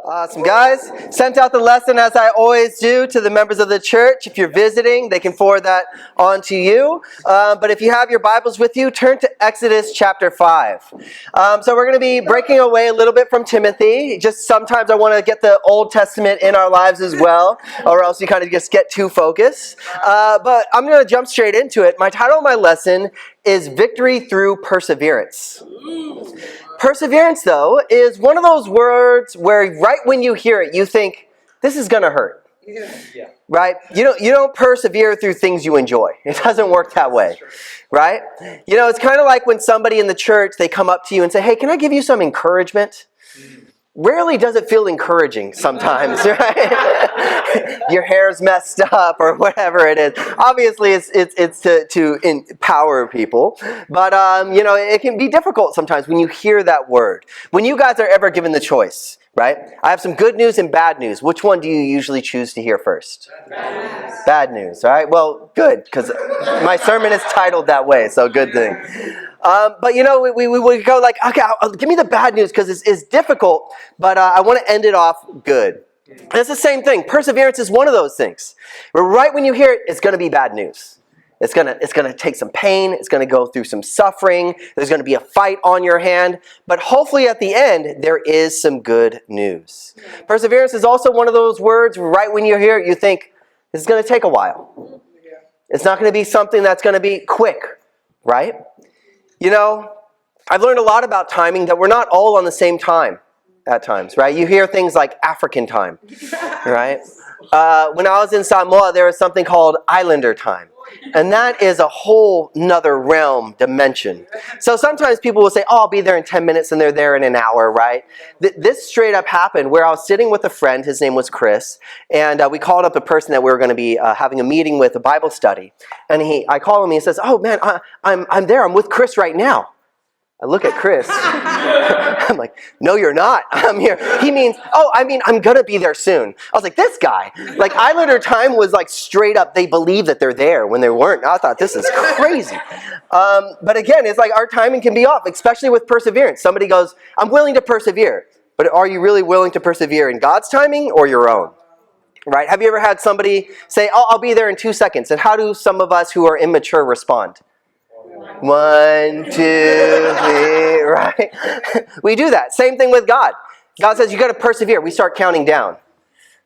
Awesome, guys. Sent out the lesson as I always do to the members of the church. If you're visiting, they can forward that on to you. But if you have your Bibles with you, turn to Exodus chapter 5. So we're going to be breaking away a little bit from Timothy. Just sometimes I want to get the Old Testament in our lives as well, or else you kind of just get too focused. But I'm going to jump straight into it. My title of my lesson is Victory Through Perseverance. Perseverance, though, is one of those words where right when you hear it, you think, this is going to hurt. Yeah. Right? You don't persevere through things you enjoy. It doesn't work that way. Right? It's kind of like when somebody in the church, they come up to you and say, hey, can I give you some encouragement? Rarely does it feel encouraging sometimes, right? Your hair's messed up or whatever it is. Obviously, it's to empower people. But, it can be difficult sometimes when you hear that word. When you guys are ever given the choice, right? I have some good news and bad news. Which one do you usually choose to hear first? Bad news, all right? Well, good, because my sermon is titled that way, so good thing. But we go like, okay, give me the bad news because it's difficult, but I want to end it off good. And it's the same thing. Perseverance is one of those things. But right when you hear it, it's going to be bad news. It's gonna take some pain. It's going to go through some suffering. There's going to be a fight on your hand. But hopefully at the end, there is some good news. Perseverance is also one of those words, right when you hear it, you think, this is going to take a while. It's not going to be something that's going to be quick, right? I've learned a lot about timing, that we're not all on the same time at times, right? You hear things like African time, right? When I was in Samoa, there was something called Islander time. And that is a whole nother realm, dimension. So sometimes people will say, oh, I'll be there in 10 minutes, and they're there in an hour, right? This straight up happened where I was sitting with a friend. His name was Chris. And we called up the person that we were going to be having a meeting with, a Bible study. And I call him, and he says, oh, man, I'm there. I'm with Chris right now. I look at Chris. I'm like, no, you're not. I'm here. He means, I'm going to be there soon. I was like, this guy. Like, Islander time was like straight up, they believe that they're there when they weren't. I thought, this is crazy. But again, it's like our timing can be off, especially with perseverance. Somebody goes, I'm willing to persevere. But are you really willing to persevere in God's timing or your own? Right? Have you ever had somebody say, oh, I'll be there in 2 seconds? And how do some of us who are immature respond? 1, 2, 3, right? We do that. Same thing with God. God says, you got to persevere. We start counting down.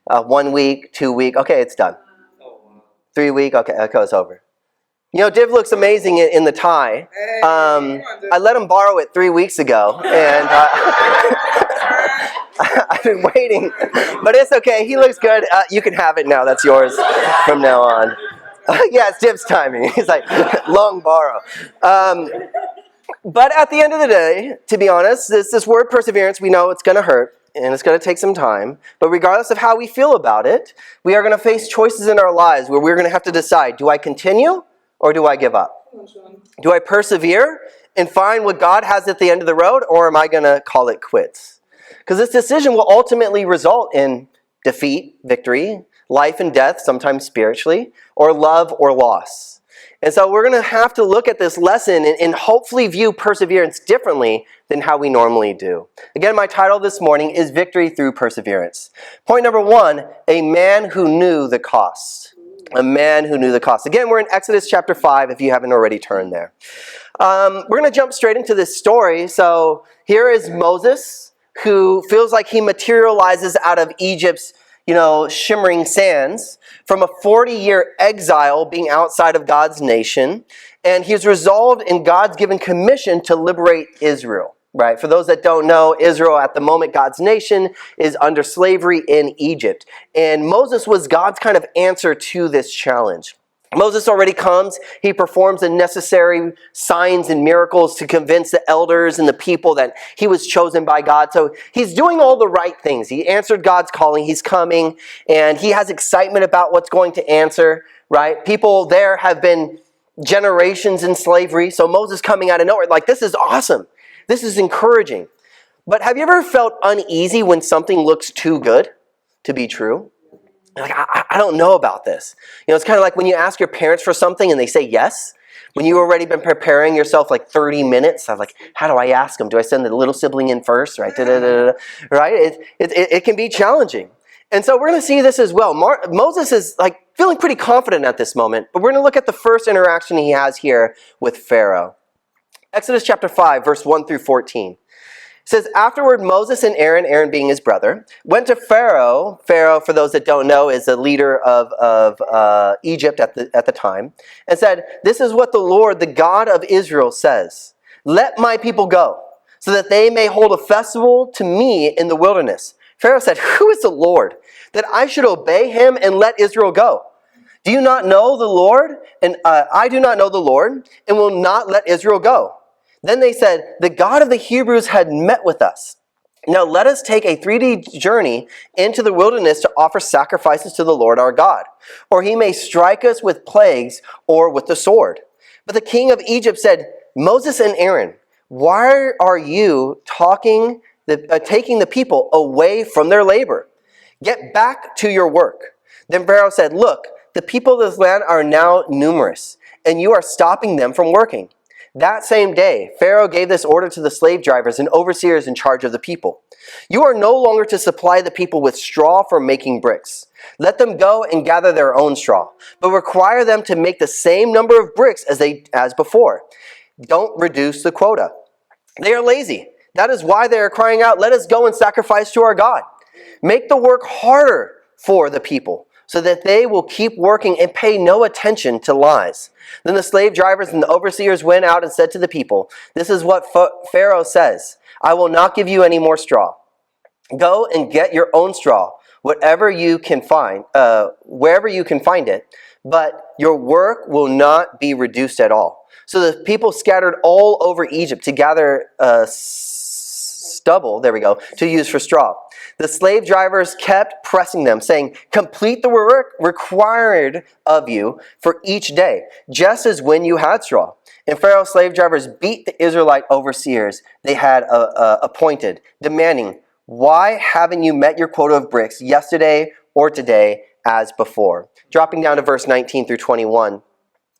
1 week, 2 week. Okay, it's done. 3 week. Okay, it's over. Div looks amazing in the tie. I let him borrow it 3 weeks ago. And I've been waiting. But it's okay. He looks good. You can have it now. That's yours from now on. Yeah, it's Div's timing. He's like, long borrow. But at the end of the day, to be honest, this word perseverance, we know it's going to hurt and it's going to take some time. But regardless of how we feel about it, we are going to face choices in our lives where we're going to have to decide, do I continue or do I give up? Do I persevere and find what God has at the end of the road, or am I going to call it quits? Because this decision will ultimately result in defeat, victory, life and death, sometimes spiritually, or love or loss. And so we're going to have to look at this lesson and hopefully view perseverance differently than how we normally do. Again, my title this morning is Victory Through Perseverance. Point number 1, a man who knew the cost. A man who knew the cost. Again, we're in Exodus chapter 5 if you haven't already turned there. We're going to jump straight into this story. So here is Moses, who feels like he materializes out of Egypt's shimmering sands from a 40-year exile being outside of God's nation. And he's resolved in God's given commission to liberate Israel, right? For those that don't know, Israel at the moment, God's nation, is under slavery in Egypt. And Moses was God's kind of answer to this challenge. Moses already comes, he performs the necessary signs and miracles to convince the elders and the people that he was chosen by God. So he's doing all the right things. He answered God's calling, he's coming, and he has excitement about what's going to answer, right? People there have been generations in slavery, so Moses coming out of nowhere, like, this is awesome. This is encouraging. But have you ever felt uneasy when something looks too good to be true? You're like, I don't know about this. It's kind of like when you ask your parents for something and they say yes. When you've already been preparing yourself like 30 minutes, I was like, how do I ask them? Do I send the little sibling in first? Right? Right? It can be challenging. And so we're going to see this as well. Moses is like feeling pretty confident at this moment, but we're going to look at the first interaction he has here with Pharaoh. Exodus chapter 5, verse 1 through 14. It says, afterward, Moses and Aaron being his brother, went to Pharaoh. Pharaoh, for those that don't know, is the leader of Egypt at the time, and said, this is what the Lord, the God of Israel, says. Let my people go, so that they may hold a festival to me in the wilderness. Pharaoh said, who is the Lord, that I should obey him and let Israel go? Do you not know the Lord? And I do not know the Lord, and will not let Israel go. Then they said, the God of the Hebrews had met with us. Now let us take a 3-day journey into the wilderness to offer sacrifices to the Lord our God, or he may strike us with plagues or with the sword. But the king of Egypt said, Moses and Aaron, why are you taking the people away from their labor? Get back to your work. Then Pharaoh said, look, the people of this land are now numerous, and you are stopping them from working. That same day, Pharaoh gave this order to the slave drivers and overseers in charge of the people. You are no longer to supply the people with straw for making bricks. Let them go and gather their own straw, but require them to make the same number of bricks as before. Don't reduce the quota. They are lazy. That is why they are crying out, let us go and sacrifice to our God. Make the work harder for the people, so that they will keep working and pay no attention to lies. Then the slave drivers and the overseers went out and said to the people, this is what Pharaoh says, I will not give you any more straw. Go and get your own straw, wherever you can find it, but your work will not be reduced at all. So the people scattered all over Egypt to gather stubble, to use for straw. The slave drivers kept pressing them, saying, complete the work required of you for each day, just as when you had straw. And Pharaoh's slave drivers beat the Israelite overseers they had appointed, demanding, why haven't you met your quota of bricks yesterday or today as before? Dropping down to verse 19 through 21.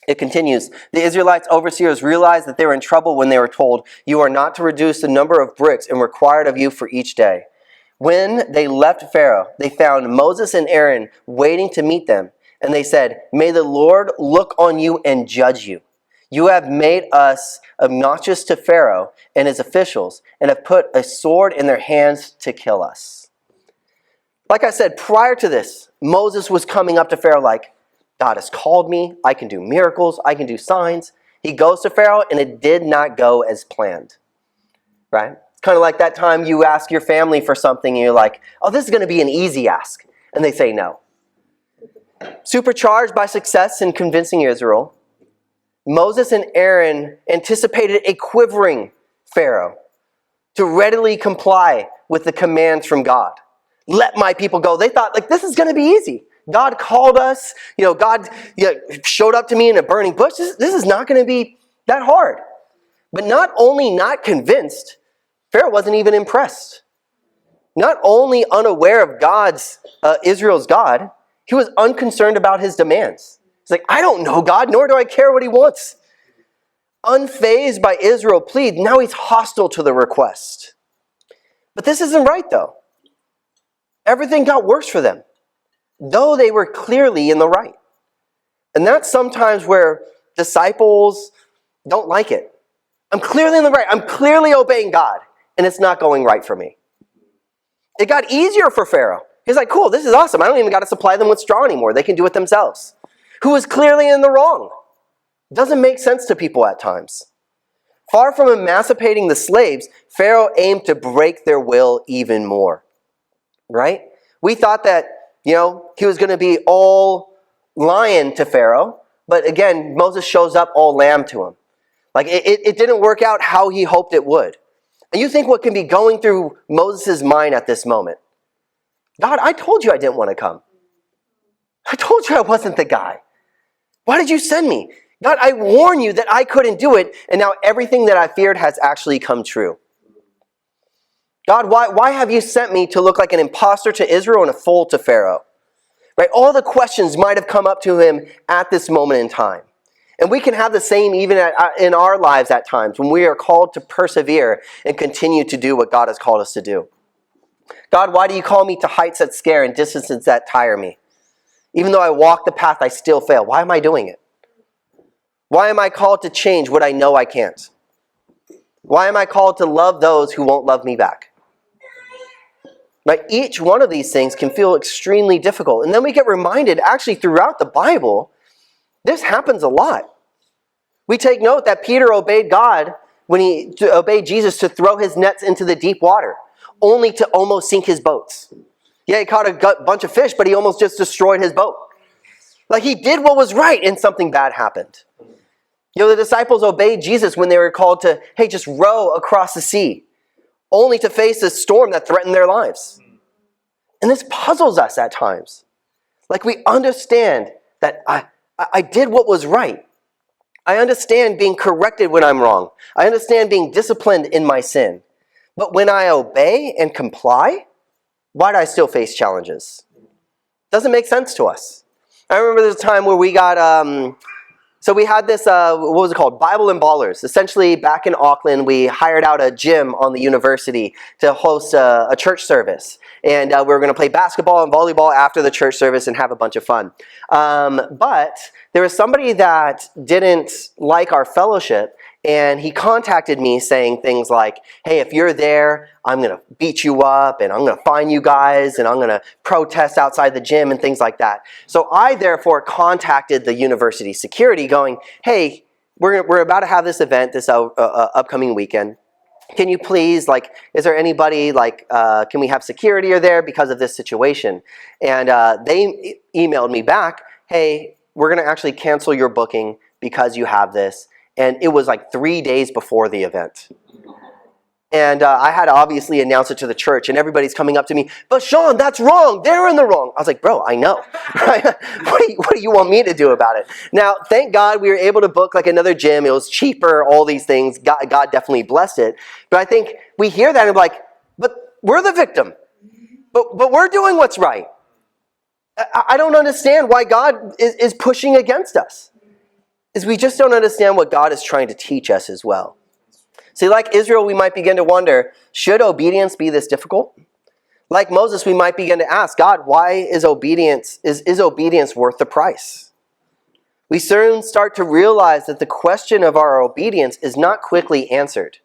It continues, the Israelites' overseers realized that they were in trouble when they were told, you are not to reduce the number of bricks and required of you for each day. When they left Pharaoh, they found Moses and Aaron waiting to meet them. And they said, may the Lord look on you and judge you. You have made us obnoxious to Pharaoh and his officials and have put a sword in their hands to kill us. Like I said, prior to this, Moses was coming up to Pharaoh like, God has called me. I can do miracles. I can do signs. He goes to Pharaoh and it did not go as planned. Right? Kind of like that time you ask your family for something and you're like, oh, this is going to be an easy ask. And they say no. Supercharged by success in convincing Israel, Moses and Aaron anticipated a quivering Pharaoh to readily comply with the commands from God. Let my people go. They thought, like, this is going to be easy. God called us. God showed up to me in a burning bush. This is not going to be that hard. But not only not convinced, Pharaoh wasn't even impressed. Not only unaware of Israel's God, he was unconcerned about his demands. He's like, I don't know God, nor do I care what he wants. Unfazed by Israel's plea, now he's hostile to the request. But this isn't right, though. Everything got worse for them, though they were clearly in the right. And that's sometimes where disciples don't like it. I'm clearly in the right. I'm clearly obeying God. And it's not going right for me. It got easier for Pharaoh. He's like, cool, this is awesome. I don't even got to supply them with straw anymore. They can do it themselves. Who is clearly in the wrong. Doesn't make sense to people at times. Far from emancipating the slaves, Pharaoh aimed to break their will even more. Right? We thought that, he was going to be all lion to Pharaoh. But again, Moses shows up all lamb to him. Like it didn't work out how he hoped it would. And you think what can be going through Moses' mind at this moment? God, I told you I didn't want to come. I told you I wasn't the guy. Why did you send me? God, I warned you that I couldn't do it, and now everything that I feared has actually come true. God, why have you sent me to look like an imposter to Israel and a fool to Pharaoh? Right? All the questions might have come up to him at this moment in time. And we can have the same even in our lives at times when we are called to persevere and continue to do what God has called us to do. God, why do you call me to heights that scare and distances that tire me? Even though I walk the path, I still fail. Why am I doing it? Why am I called to change what I know I can't? Why am I called to love those who won't love me back? Right? Each one of these things can feel extremely difficult. And then we get reminded, actually throughout the Bible, this happens a lot. We take note that Peter obeyed God when he obeyed Jesus to throw his nets into the deep water, only to almost sink his boats. Yeah, he caught a bunch of fish, but he almost just destroyed his boat. Like he did what was right and something bad happened. You know, the disciples obeyed Jesus when they were called to, hey, just row across the sea, only to face a storm that threatened their lives. And this puzzles us at times. Like we understand that I did what was right. I understand being corrected when I'm wrong. I understand being disciplined in my sin. But when I obey and comply, why do I still face challenges? Doesn't make sense to us. I remember there's a time where we got, so we had this, what was it called? Bible and Ballers. Essentially, back in Auckland, we hired out a gym on the university to host a church service. And we were going to play basketball and volleyball after the church service and have a bunch of fun. But there was somebody that didn't like our fellowship, and he contacted me saying things like, hey, if you're there, I'm going to beat you up, and I'm going to fine you guys, and I'm going to protest outside the gym and things like that. So I therefore contacted the university security going, hey, we're about to have this event this upcoming weekend. Can you please, is there anybody, can we have security there because of this situation? And they emailed me back, hey, we're going to actually cancel your booking because you have this. And it was 3 days before the event. And I had to obviously announce it to the church, and everybody's coming up to me, but Sean, that's wrong. They're in the wrong. I was like, bro, I know. Right? What do you want me to do about it? Now, thank God we were able to book another gym. It was cheaper, all these things. God definitely blessed it. But I think we hear that and we're like, but we're the victim. But we're doing what's right. I don't understand why God is pushing against us. Is we just don't understand what God is trying to teach us as well. See, like Israel, we might begin to wonder, should obedience be this difficult? Like Moses, we might begin to ask, God, why is obedience worth the price? We soon start to realize that the question of our obedience is not quickly answered,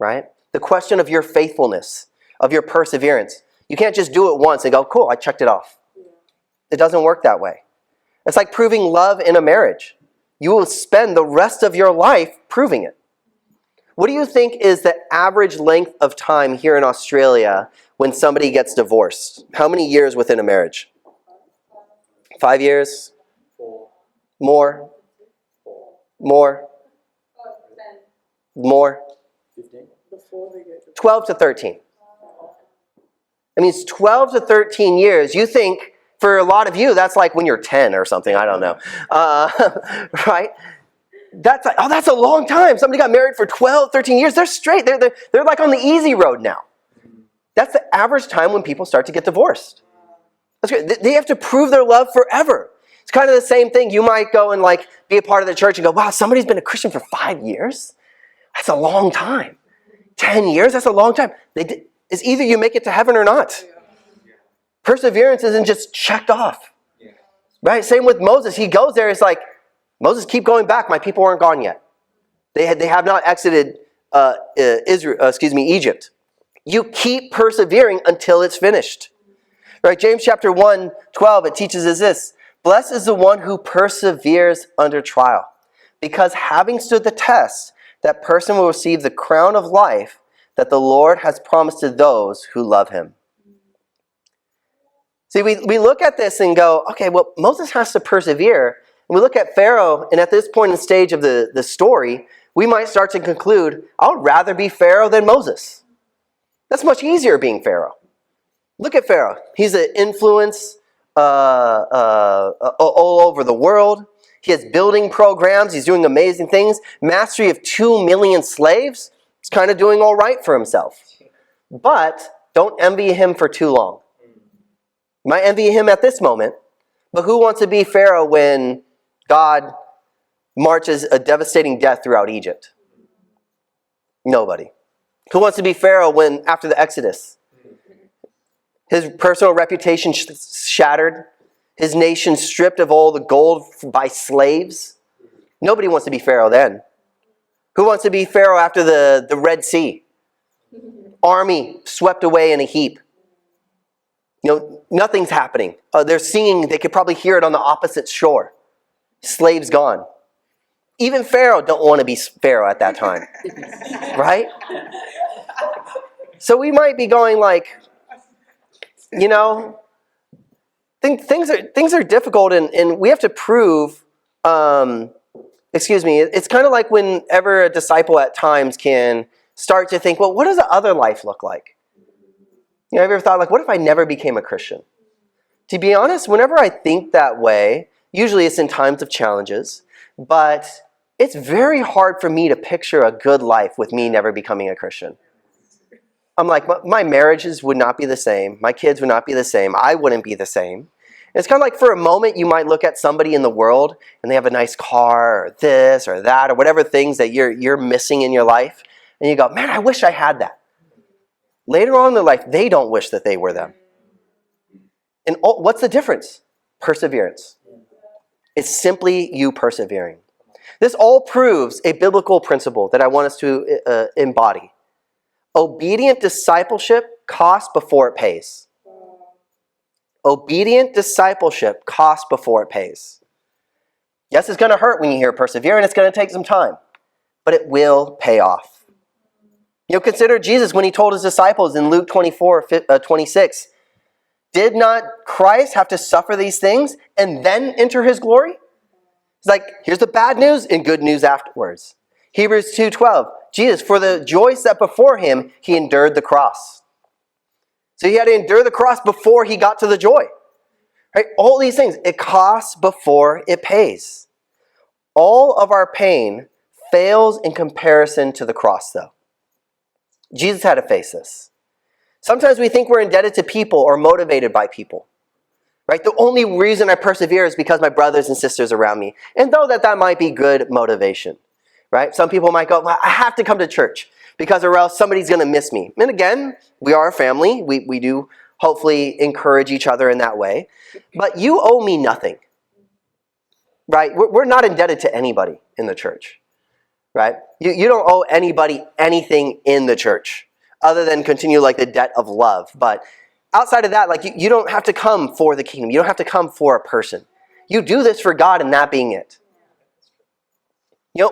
right? The question of your faithfulness, of your perseverance. You can't just do it once and go, cool, I checked it off. It doesn't work that way. It's like proving love in a marriage. You will spend the rest of your life proving it. What do you think is the average length of time here in Australia when somebody gets divorced? How many years within a marriage? 5 years? 4. More? 4. More? 10. More? 15. Before they get 12 to 13. It means 12 to 13 years. You think, for a lot of you, that's like when you're 10 or something. I don't know. Right? That's a long time. Somebody got married for 12, 13 years. They're straight. They're like on the easy road now. That's the average time when people start to get divorced. That's good. They have to prove their love forever. It's kind of the same thing. You might go and be a part of the church and go, wow, somebody's been a Christian for 5 years? That's a long time. 10 years? That's a long time. It's either you make it to heaven or not. Perseverance isn't just checked off. Right? Same with Moses. He goes there. It's like, Moses, keep going back. My people aren't gone yet. They have not exited Egypt. You keep persevering until it's finished. Right? James chapter 1:12, it teaches us this. Blessed is the one who perseveres under trial, because having stood the test, that person will receive the crown of life that the Lord has promised to those who love him. See, we look at this and go, okay, well, Moses has to persevere. And we look at Pharaoh, and at this point in the stage of the story, we might start to conclude, I would rather be Pharaoh than Moses. That's much easier being Pharaoh. Look at Pharaoh. He's an influence all over the world. He has building programs. He's doing amazing things. Mastery of 2 million slaves. He's kind of doing all right for himself. But don't envy him for too long. You might envy him at this moment, But who wants to be Pharaoh when God marches a devastating death throughout Egypt? Nobody. Who wants to be Pharaoh when, after the Exodus, his personal reputation shattered, his nation stripped of all the gold by slaves? Nobody wants to be Pharaoh then. Who wants to be Pharaoh after the Red Sea? Army swept away in a heap. Nothing's happening. They're singing, they could probably hear it on the opposite shore. Slaves gone. Even Pharaoh don't want to be Pharaoh at that time. Right? So we might be going like, things are difficult and we have to prove, it's kind of like whenever a disciple at times can start to think, well, what does the other life look like? Have you ever thought, like, what if I never became a Christian? To be honest, whenever I think that way, usually it's in times of challenges, but it's very hard for me to picture a good life with me never becoming a Christian. I'm like, my marriages would not be the same. My kids would not be the same. I wouldn't be the same. And it's kind of like for a moment you might look at somebody in the world and they have a nice car or this or that or whatever things that you're missing in your life. And you go, man, I wish I had that. Later on in their life, they don't wish that they were them. And what's the difference? Perseverance. It's simply you persevering. This all proves a biblical principle that I want us to embody. Obedient discipleship costs before it pays. Obedient discipleship costs before it pays. Yes, it's going to hurt when you hear persevere, and it's going to take some time, but it will pay off. Consider Jesus when he told his disciples in Luke 24:26, did not Christ have to suffer these things and then enter his glory? It's like, here's the bad news and good news afterwards. Hebrews 2:12, Jesus, for the joy set before him, he endured the cross. So he had to endure the cross before he got to the joy. Right? All these things, it costs before it pays. All of our pain fails in comparison to the cross, though. Jesus had to face this. Sometimes we think we're indebted to people or motivated by people. Right? The only reason I persevere is because my brothers and sisters around me. And though that might be good motivation. Right? Some people might go, well, I have to come to church because or else somebody's going to miss me. And again, we are a family. We do hopefully encourage each other in that way. But you owe me nothing. Right? We're not indebted to anybody in the church. Right? You don't owe anybody anything in the church other than continue like the debt of love. But outside of that, like you don't have to come for the kingdom. You don't have to come for a person. You do this for God and that being it.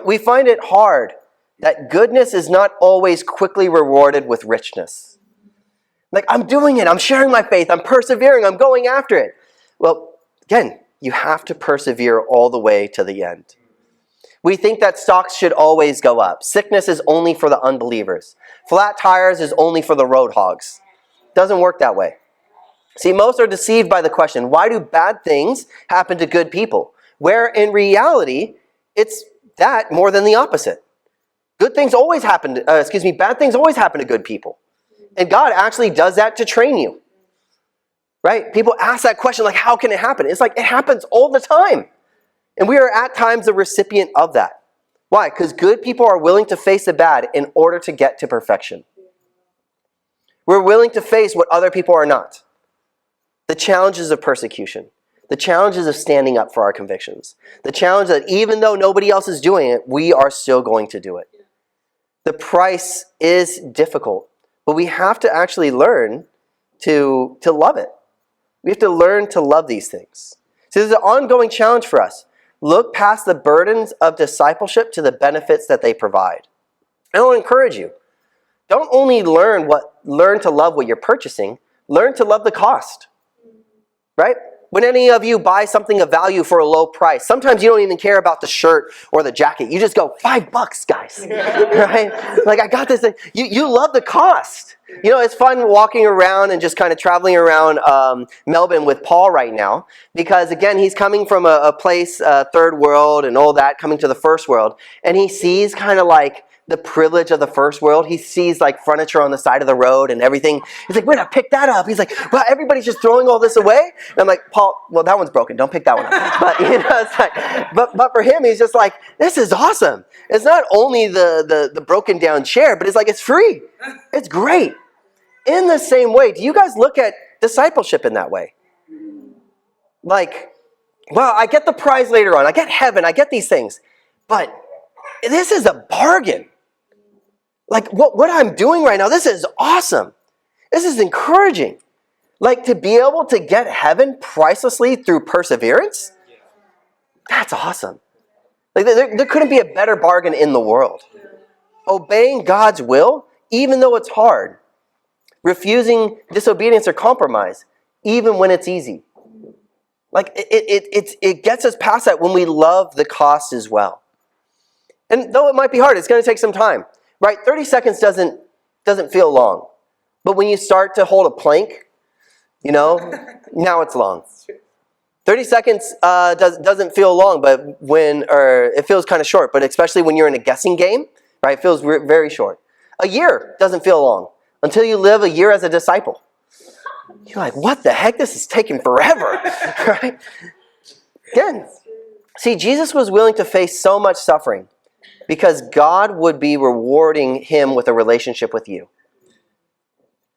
We find it hard that goodness is not always quickly rewarded with richness. Like, I'm doing it. I'm sharing my faith. I'm persevering. I'm going after it. Well, again, you have to persevere all the way to the end. We think that stocks should always go up. Sickness is only for the unbelievers. Flat tires is only for the road hogs. Doesn't work that way. See, most are deceived by the question, why do bad things happen to good people? Where in reality, it's that more than the opposite. Bad things always happen to good people. And God actually does that to train you. Right? People ask that question, like, how can it happen? It's like, it happens all the time. And we are at times the recipient of that. Why? Because good people are willing to face the bad in order to get to perfection. We're willing to face what other people are not. The challenges of persecution. The challenges of standing up for our convictions. The challenge that even though nobody else is doing it, we are still going to do it. The price is difficult, but we have to actually learn to love it. We have to learn to love these things. So there's an ongoing challenge for us. Look past the burdens of discipleship to the benefits that they provide. And I'll encourage you. Don't only learn to love what you're purchasing, learn to love the cost. Right? When any of you buy something of value for a low price, sometimes you don't even care about the shirt or the jacket. You just go, $5, guys. Right? Like, I got this thing. You love the cost. It's fun walking around and just kind of traveling around Melbourne with Paul right now because, again, he's coming from a place, third world and all that, coming to the first world, and he sees kind of like the privilege of the first world. He sees like furniture on the side of the road and everything. He's like, wait, I picked that up. He's like, wow, everybody's just throwing all this away. And I'm like, Paul, well, that one's broken. Don't pick that one up. But it's like, but for him, he's just like, this is awesome. It's not only the broken down chair, but it's like, it's free. It's great. In the same way, do you guys look at discipleship in that way? Like, well, I get the prize later on. I get heaven. I get these things. But this is a bargain. Like, what I'm doing right now, this is awesome. This is encouraging. Like, to be able to get heaven pricelessly through perseverance, that's awesome. Like, there couldn't be a better bargain in the world. Obeying God's will, even though it's hard. Refusing disobedience or compromise, even when it's easy. Like, it gets us past that when we love the cost as well. And though it might be hard, it's going to take some time. Right? 30 seconds doesn't feel long. But when you start to hold a plank, now it's long. 30 seconds doesn't feel long, but it feels kind of short. But especially when you're in a guessing game, right? It feels very short. A year doesn't feel long until you live a year as a disciple. You're like, what the heck? This is taking forever, right? Again, see, Jesus was willing to face so much suffering because God would be rewarding him with a relationship with you.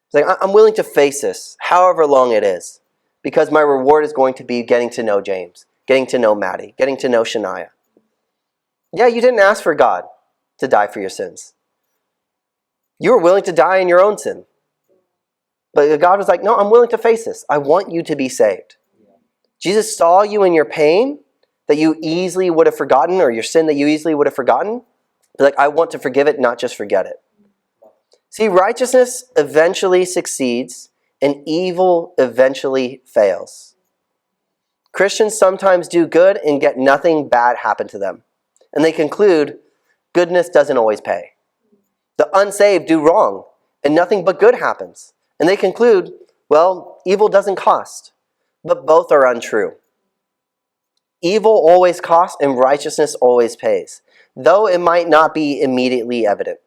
It's like, I'm willing to face this, however long it is, because my reward is going to be getting to know James, getting to know Maddie, getting to know Shania. Yeah, you didn't ask for God to die for your sins. You were willing to die in your own sin. But God was like, no, I'm willing to face this. I want you to be saved. Jesus saw you in your pain that you easily would have forgotten, or your sin that you easily would have forgotten. But like, I want to forgive it, not just forget it. See, righteousness eventually succeeds and evil eventually fails. Christians sometimes do good and get nothing bad happen to them. And they conclude, goodness doesn't always pay. The unsaved do wrong and nothing but good happens. And they conclude, well, evil doesn't cost. But both are untrue. Evil always costs and righteousness always pays, though it might not be immediately evident.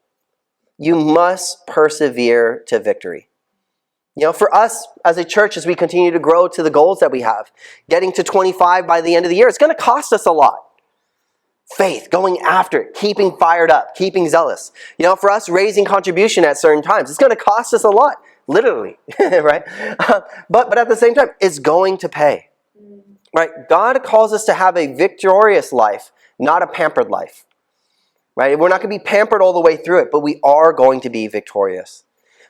You must persevere to victory. For us as a church, as we continue to grow to the goals that we have, getting to 25 by the end of the year, it's going to cost us a lot. Faith, going after it, keeping fired up, keeping zealous. For us, raising contribution at certain times, it's going to cost us a lot, literally, right? But at the same time, it's going to pay, right? God calls us to have a victorious life, not a pampered life, right? We're not going to be pampered all the way through it, but we are going to be victorious.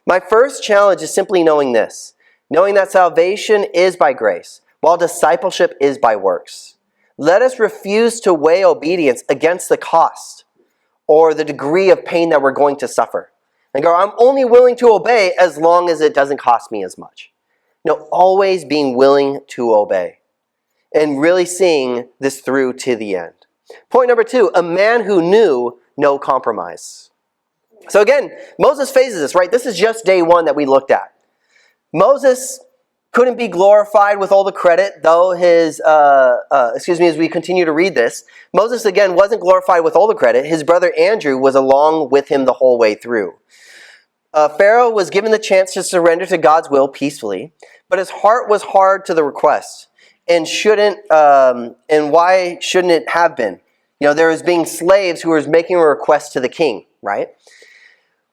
My first challenge is simply knowing this, knowing that salvation is by grace, while discipleship is by works. Let us refuse to weigh obedience against the cost or the degree of pain that we're going to suffer. And go, I'm only willing to obey as long as it doesn't cost me as much. Always being willing to obey and really seeing this through to the end. Point number 2, a man who knew no compromise. So again, Moses faces this, right? This is just day 1 that we looked at. Moses couldn't be glorified with all the credit, though as we continue to read this, Moses again wasn't glorified with all the credit. His brother Andrew was along with him the whole way through. Pharaoh was given the chance to surrender to God's will peacefully, but his heart was hard to the request. And why shouldn't it have been? There was being slaves who was making a request to the king, right?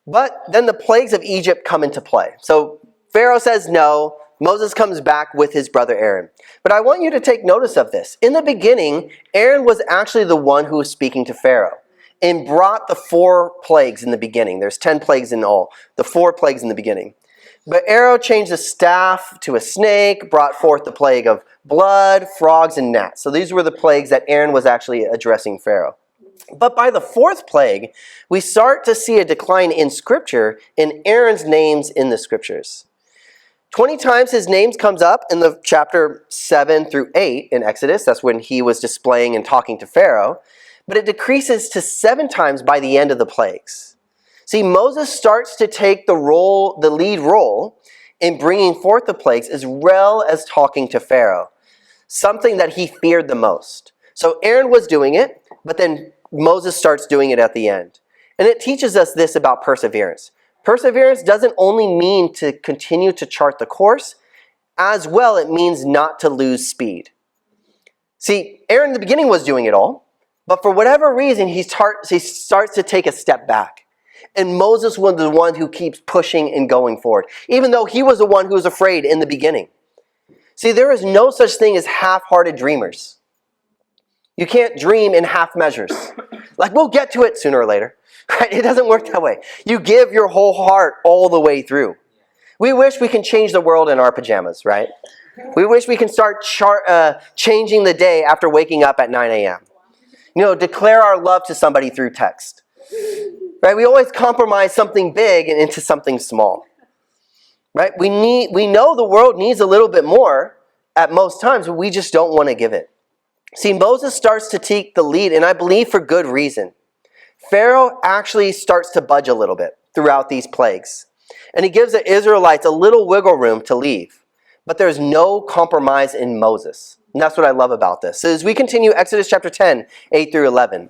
But then the plagues of Egypt come into play. So Pharaoh says no. Moses comes back with his brother Aaron. But I want you to take notice of this. In the beginning, Aaron was actually the one who was speaking to Pharaoh and brought the 4 plagues in the beginning. There's 10 plagues in all. The 4 plagues in the beginning. But Aaron changed the staff to a snake, brought forth the plague of blood, frogs, and gnats. So these were the plagues that Aaron was actually addressing Pharaoh. But by the 4th plague, we start to see a decline in Scripture in Aaron's names in the Scriptures. 20 times his name comes up in the chapter 7 through 8 in Exodus. That's when he was displaying and talking to Pharaoh. But it decreases to 7 times by the end of the plagues. See, Moses starts to take the lead role in bringing forth the plagues as well as talking to Pharaoh, something that he feared the most. So Aaron was doing it, but then Moses starts doing it at the end. And it teaches us this about perseverance. Perseverance doesn't only mean to continue to chart the course, as well it means not to lose speed. See, Aaron in the beginning was doing it all, but for whatever reason, he starts to take a step back. And Moses was the one who keeps pushing and going forward, even though he was the one who was afraid in the beginning. See, there is no such thing as half-hearted dreamers. You can't dream in half measures. Like, we'll get to it sooner or later. Right? It doesn't work that way. You give your whole heart all the way through. We wish we can change the world in our pajamas, right? We wish we can start changing the day after waking up at 9 a.m. Declare our love to somebody through text. Right? We always compromise something big and into something small. Right? We know the world needs a little bit more at most times, but we just don't want to give it. See, Moses starts to take the lead, and I believe for good reason. Pharaoh actually starts to budge a little bit throughout these plagues. And he gives the Israelites a little wiggle room to leave. But there's no compromise in Moses. And that's what I love about this. So as we continue Exodus chapter 10, 8 through 11.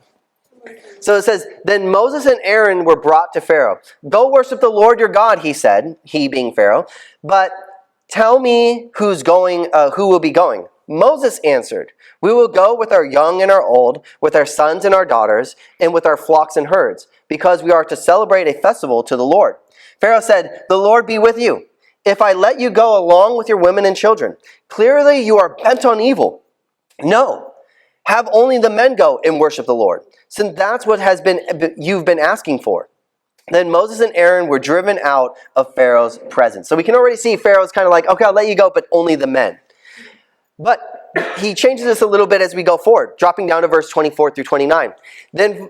So it says, Then Moses and Aaron were brought to Pharaoh. Go worship the Lord your God, he said, he being Pharaoh. But tell me who will be going. Moses answered, We will go with our young and our old, with our sons and our daughters, and with our flocks and herds, because we are to celebrate a festival to the Lord. Pharaoh said, The Lord be with you, if I let you go along with your women and children. Clearly you are bent on evil. No, have only the men go and worship the Lord, since that's what you've been asking for. Then Moses and Aaron were driven out of Pharaoh's presence. So we can already see Pharaoh's kind of like, okay, I'll let you go, but only the men. But he changes this a little bit as we go forward, dropping down to verse 24 through 29. Then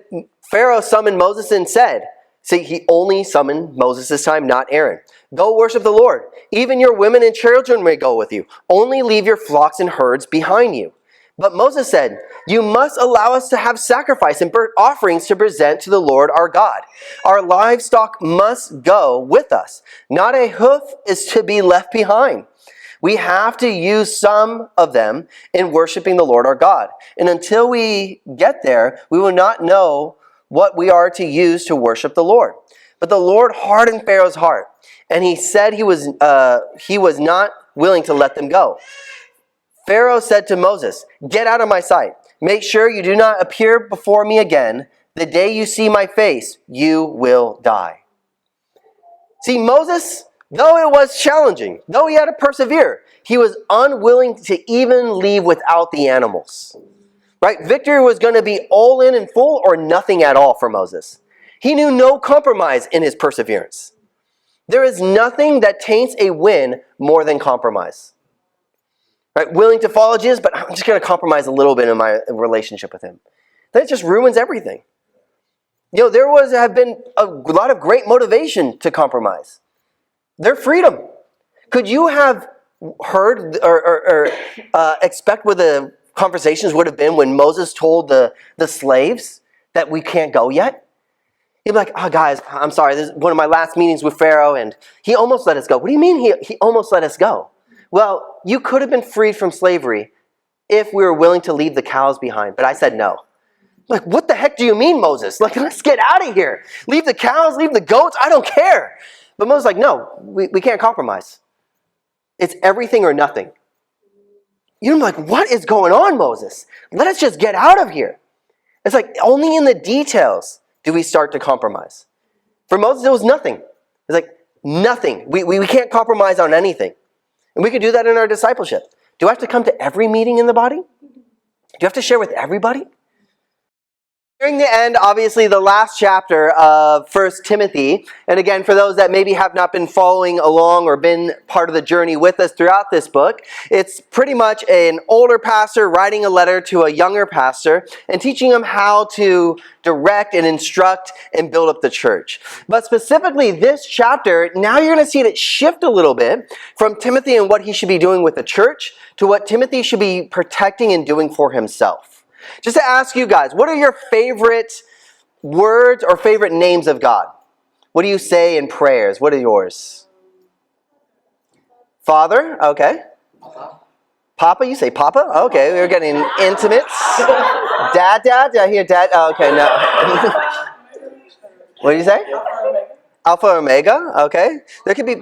Pharaoh summoned Moses and said, see, he only summoned Moses this time, not Aaron. Go worship the Lord. Even your women and children may go with you. Only leave your flocks and herds behind you. But Moses said, You must allow us to have sacrifice and burnt offerings to present to the Lord our God. Our livestock must go with us. Not a hoof is to be left behind. We have to use some of them in worshiping the Lord our God. And until we get there, we will not know what we are to use to worship the Lord. But the Lord hardened Pharaoh's heart, and he said he was not willing to let them go. Pharaoh said to Moses, Get out of my sight. Make sure you do not appear before me again. The day you see my face, you will die. See, Moses, though it was challenging, though he had to persevere, he was unwilling to even leave without the animals. Right? Victory was going to be all in and full or nothing at all for Moses. He knew no compromise in his perseverance. There is nothing that taints a win more than compromise. Right? Willing to follow Jesus, but I'm just going to compromise a little bit in my relationship with him. That just ruins everything. There have been a lot of great motivation to compromise. Their freedom. Could you have heard or expect what the conversations would have been when Moses told the slaves that we can't go yet? He'd be like, oh, guys, I'm sorry. This is one of my last meetings with Pharaoh, and he almost let us go. What do you mean he almost let us go? Well, you could have been freed from slavery if we were willing to leave the cows behind, but I said no. Like, what the heck do you mean, Moses? Like, let's get out of here. Leave the cows, leave the goats, I don't care. But Moses is like, no, we can't compromise. It's everything or nothing. You're like, what is going on, Moses? Let us just get out of here. It's like, only in the details do we start to compromise. For Moses, it was nothing. It's like, nothing. We can't compromise on anything. And we can do that in our discipleship. Do I have to come to every meeting in the body? Do you have to share with everybody? Nearing the end, obviously, the last chapter of 1 Timothy. And again, for those that maybe have not been following along or been part of the journey with us throughout this book, it's pretty much an older pastor writing a letter to a younger pastor and teaching him how to direct and instruct and build up the church. But specifically this chapter, now you're going to see it shift a little bit from Timothy and what he should be doing with the church to what Timothy should be protecting and doing for himself. Just to ask you guys, what are your favorite words or favorite names of God? What do you say in prayers? What are yours? Father? Okay. Papa? You say Papa? Okay, we're getting intimate. Dad? Did I hear Dad? Oh, okay, no. What do you say? Alpha Omega, okay. There could be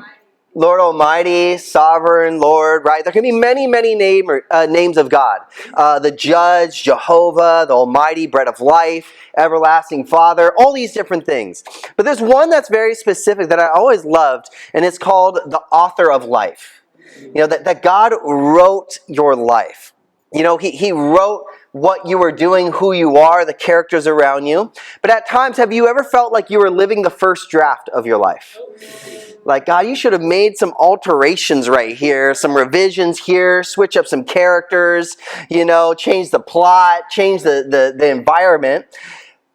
Lord Almighty, Sovereign, Lord, right? There can be many, many names of God. The Judge, Jehovah, the Almighty, Bread of Life, Everlasting Father, all these different things. But there's one that's very specific that I always loved, and it's called the Author of Life. You know, that God wrote your life. You know, he wrote what you were doing, who you are, the characters around you. But at times, have you ever felt like you were living the first draft of your life? Like, God, you should have made some alterations right here, some revisions here, switch up some characters, you know, change the plot, change the environment.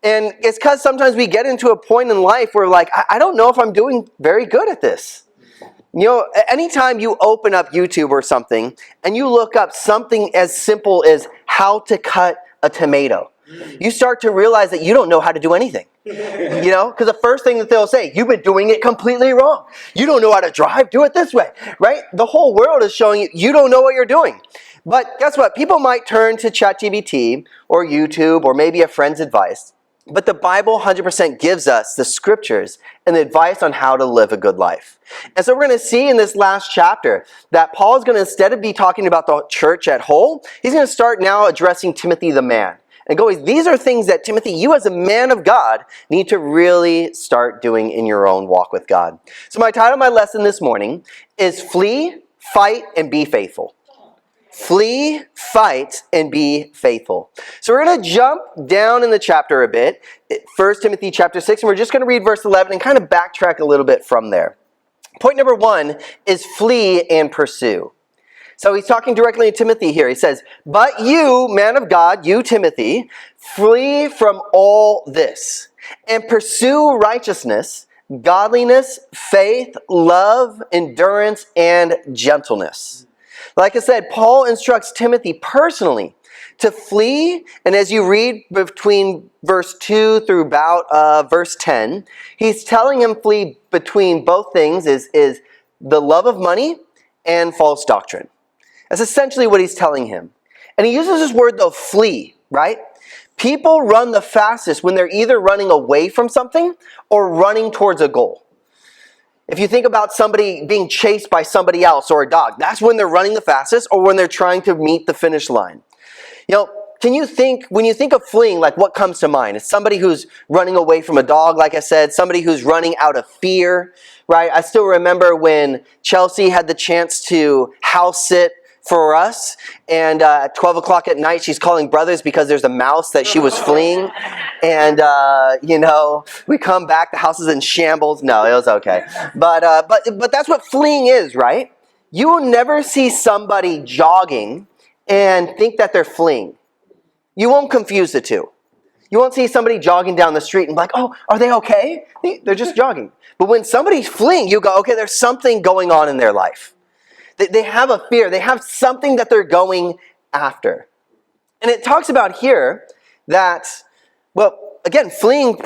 And it's because sometimes we get into a point in life where, like, I don't know if I'm doing very good at this. You know, anytime you open up YouTube or something and you look up something as simple as how to cut a tomato, you start to realize that you don't know how to do anything. You know, because the first thing that they'll say, you've been doing it completely wrong. You don't know how to drive, do it this way, right? The whole world is showing you, you don't know what you're doing. But guess what? People might turn to ChatGPT or YouTube or maybe a friend's advice. But the Bible 100% gives us the scriptures and the advice on how to live a good life. And so we're going to see in this last chapter that Paul is going to, instead of be talking about the church at whole, he's going to start now addressing Timothy the man. And going, these are things that Timothy, you as a man of God, need to really start doing in your own walk with God. So my title of my lesson this morning is Flee, Fight, and Be Faithful. Flee, fight, and be faithful. So we're going to jump down in the chapter a bit, 1 Timothy chapter 6, and we're just going to read verse 11 and kind of backtrack a little bit from there. Point number 1 is flee and pursue. So he's talking directly to Timothy here. He says, but you, man of God, you, Timothy, flee from all this and pursue righteousness, godliness, faith, love, endurance, and gentleness. Like I said, Paul instructs Timothy personally to flee, and as you read between verse 2 through about verse 10, he's telling him flee between both things is the love of money and false doctrine. That's essentially what he's telling him. And he uses this word, though, flee, right? People run the fastest when they're either running away from something or running towards a goal. If you think about somebody being chased by somebody else or a dog, that's when they're running the fastest or when they're trying to meet the finish line. You know, when you think of fleeing, like what comes to mind? It's somebody who's running away from a dog, like I said, somebody who's running out of fear, right? I still remember when Chelsea had the chance to house sit for us, and at 12 o'clock at night, she's calling brothers because there's a mouse that she was fleeing, and, you know, we come back, the house is in shambles. No, it was okay. But that's what fleeing is, right? You will never see somebody jogging and think that they're fleeing. You won't confuse the two. You won't see somebody jogging down the street and be like, oh, are they okay? They're just jogging. But when somebody's fleeing, you go, okay, there's something going on in their life. They have a fear. They have something that they're going after. And it talks about here that, well, again, fleeing